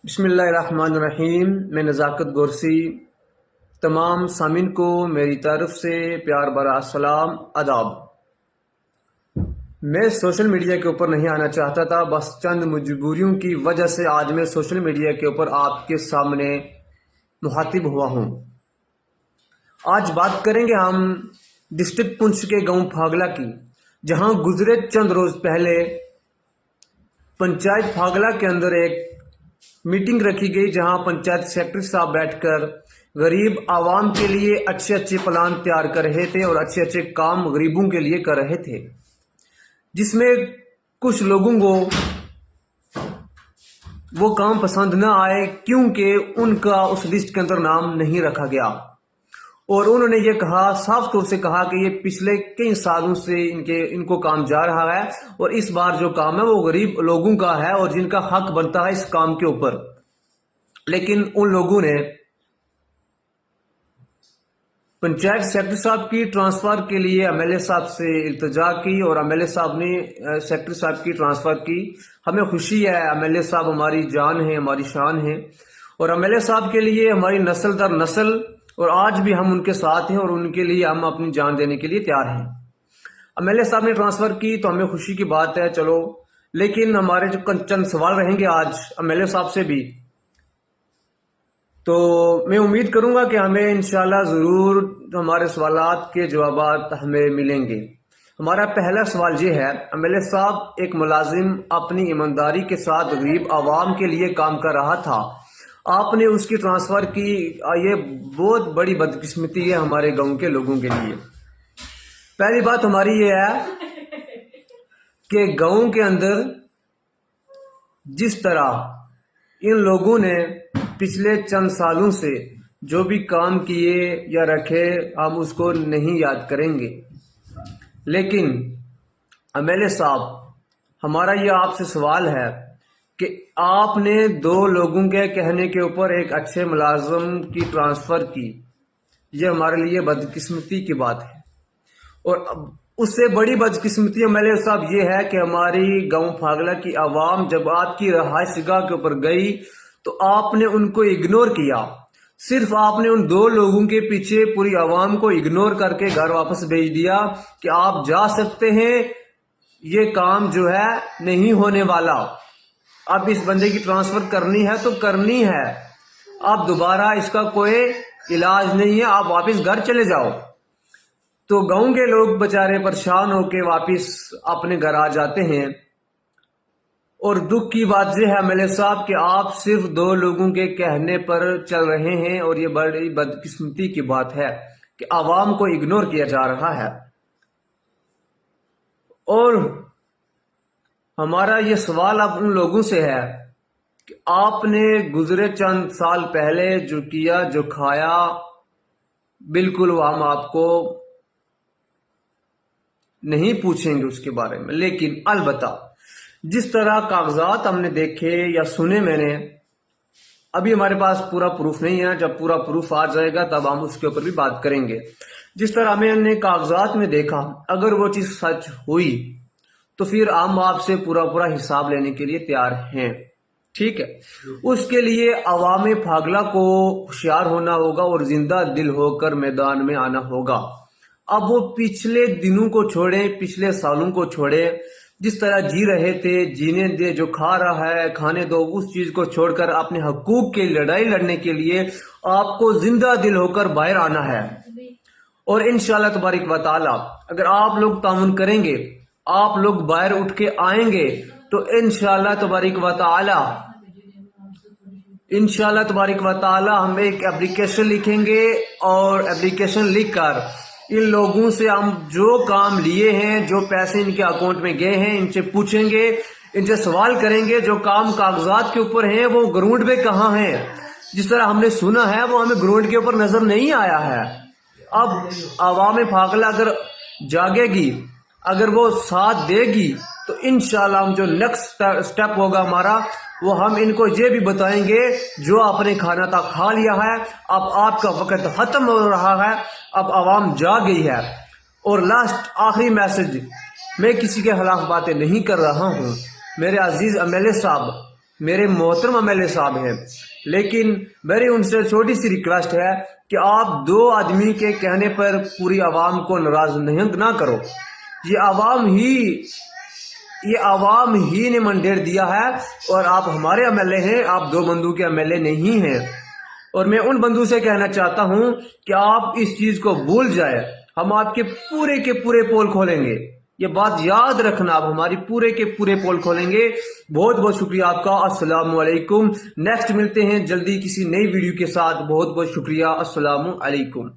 بسم اللہ الرحمن الرحیم۔ میں نزاکت گورسی تمام سامعین کو میری طرف سے پیار بھرا السلام آداب۔ میں سوشل میڈیا کے اوپر نہیں آنا چاہتا تھا، بس چند مجبوریوں کی وجہ سے آج میں سوشل میڈیا کے اوپر آپ کے سامنے مخاطب ہوا ہوں۔ آج بات کریں گے ہم ڈسٹرکٹ پنچ کے گاؤں پھاگلا کی، جہاں گزرے چند روز پہلے پنچایت پھاگلا کے اندر ایک میٹنگ رکھی گئی، جہاں پنچایت سیکرٹری صاحب بیٹھ کر غریب عوام کے لیے اچھے پلان تیار کر رہے تھے اور اچھے کام غریبوں کے لیے کر رہے تھے، جس میں کچھ لوگوں کو وہ کام پسند نہ آئے کیونکہ ان کا اس لسٹ کے اندر نام نہیں رکھا گیا، اور انہوں نے یہ کہا، صاف طور سے کہا کہ یہ پچھلے کئی سالوں سے ان کو کام جا رہا ہے اور اس بار جو کام ہے وہ غریب لوگوں کا ہے اور جن کا حق بنتا ہے اس کام کے اوپر۔ لیکن ان لوگوں نے پنچایت سیکرٹری صاحب کی ٹرانسفر کے لیے ایم ایل اے صاحب سے التجا کی اور ایم ایل اے صاحب نے سیکرٹری صاحب کی ٹرانسفر کی۔ ہمیں خوشی ہے، ایم ایل اے صاحب ہماری جان ہے، ہماری شان ہے، اور ایم ایل اے صاحب کے لیے ہماری نسل در نسل، اور آج بھی ہم ان کے ساتھ ہیں اور ان کے لیے ہم اپنی جان دینے کے لیے تیار ہیں۔ ایم ایل اے صاحب نے ٹرانسفر کی تو ہمیں خوشی کی بات ہے، چلو، لیکن ہمارے جو چند سوال رہیں گے آج ایم ایل اے صاحب سے بھی، تو میں امید کروں گا کہ ہمیں انشاءاللہ ضرور ہمارے سوالات کے جوابات ہمیں ملیں گے۔ ہمارا پہلا سوال یہ ہے، ایم ایل اے صاحب ایک ملازم اپنی ایمانداری کے ساتھ غریب عوام کے لیے کام کر رہا تھا، آپ نے اس کی ٹرانسفر کی، یہ بہت بڑی بدقسمتی ہے ہمارے گاؤں کے لوگوں کے لیے۔ پہلی بات ہماری یہ ہے کہ گاؤں کے اندر جس طرح ان لوگوں نے پچھلے چند سالوں سے جو بھی کام کیے یا رکھے، ہم اس کو نہیں یاد کریں گے، لیکن ایم ایل اے صاحب، ہمارا یہ آپ سے سوال ہے کہ آپ نے دو لوگوں کے کہنے کے اوپر ایک اچھے ملازم کی ٹرانسفر کی، یہ ہمارے لیے بدقسمتی کی بات ہے، اور اس سے بڑی بدقسمتی ایم ایل اے صاحب یہ ہے کہ ہماری گاؤں پھاگلا کی عوام جب آپ کی رہائش گاہ کے اوپر گئی تو آپ نے ان کو اگنور کیا، صرف آپ نے ان دو لوگوں کے پیچھے پوری عوام کو اگنور کر کے گھر واپس بھیج دیا کہ آپ جا سکتے ہیں، یہ کام جو ہے نہیں ہونے والا، اب اس بندے کی ٹرانسفر کرنی ہے تو کرنی ہے، اب دوبارہ اس کا کوئی علاج نہیں ہے، آپ واپس گھر چلے جاؤ۔ تو گاؤں کے لوگ بچارے پریشان ہو کے واپس اپنے گھر آ جاتے ہیں، اور دکھ کی بات یہ ہے ایم ایل اے صاحب کہ آپ صرف دو لوگوں کے کہنے پر چل رہے ہیں، اور یہ بڑی بدقسمتی کی بات ہے کہ عوام کو اگنور کیا جا رہا ہے۔ اور ہمارا یہ سوال اب ان لوگوں سے ہے کہ آپ نے گزرے چند سال پہلے جو کیا، جو کھایا، بالکل وہ ہم آپ کو نہیں پوچھیں گے اس کے بارے میں، لیکن البتہ جس طرح کاغذات ہم نے دیکھے یا سنے، میں نے ابھی ہمارے پاس پورا پروف نہیں ہے، جب پورا پروف آ جائے گا تب ہم اس کے اوپر بھی بات کریں گے۔ جس طرح ہمیں نے کاغذات میں دیکھا، اگر وہ چیز سچ ہوئی تو پھر ہم آپ سے پورا حساب لینے کے لیے تیار ہیں، ٹھیک ہے؟ اس کے لیے عوام پھاگلا کو ہوشیار ہونا ہوگا اور زندہ دل ہو کر میدان میں آنا ہوگا۔ اب وہ پچھلے دنوں کو چھوڑیں، پچھلے سالوں کو چھوڑیں، جس طرح جی رہے تھے جینے دے، جو کھا رہا ہے کھانے دو، اس چیز کو چھوڑ کر اپنے حقوق کی لڑائی لڑنے کے لیے آپ کو زندہ دل ہو کر باہر آنا ہے، اور انشاءاللہ تبارک و تعالی اگر آپ لوگ تعاون کریں گے، آپ لوگ باہر اٹھ کے آئیں گے تو انشاءاللہ تبارک و تعالی ہم ایک اپلیکیشن لکھیں گے، اور اپلیکیشن لکھ کر ان لوگوں سے ہم جو کام لیے ہیں، جو پیسے ان کے اکاؤنٹ میں گئے ہیں، ان سے پوچھیں گے، ان سے سوال کریں گے، جو کام کاغذات کے اوپر ہیں وہ گراؤنڈ پہ کہاں ہیں؟ جس طرح ہم نے سنا ہے وہ ہمیں گراؤنڈ کے اوپر نظر نہیں آیا ہے۔ اب عوام پھاگلا اگر جاگے گی، اگر وہ ساتھ دے گی تو انشاءاللہ ہم جو نیکسٹ سٹیپ ہوگا ہمارا، وہ ہم ان کو یہ بھی بتائیں گے، جو آپ نے کھانا تھا کھا لیا ہے، اب آپ کا وقت ختم ہو رہا ہے، اب عوام جاگ گئی ہے۔ اور لاسٹ آخری میسج، میں کسی کے خلاف باتیں نہیں کر رہا ہوں، میرے عزیز ایم ایل اے صاحب، میرے محترم MLA صاحب ہیں، لیکن میری ان سے چھوٹی سی ریکویسٹ ہے کہ آپ 2 آدمی کے کہنے پر پوری عوام کو ناراض نہ کرو۔ یہ عوام ہی نے مینڈیٹ دیا ہے، اور آپ ہمارے MLA ہیں، آپ 2 بندوں کے MLA نہیں ہیں۔ اور میں ان بندوں سے کہنا چاہتا ہوں کہ آپ اس چیز کو بھول جائیں، ہم آپ کے پورے پول کھولیں گے، یہ بات یاد رکھنا، آپ ہماری پورے پول کھولیں گے۔ بہت بہت شکریہ آپ کا، السلام علیکم۔ نیکسٹ ملتے ہیں جلدی کسی نئی ویڈیو کے ساتھ، بہت بہت شکریہ، السلام علیکم۔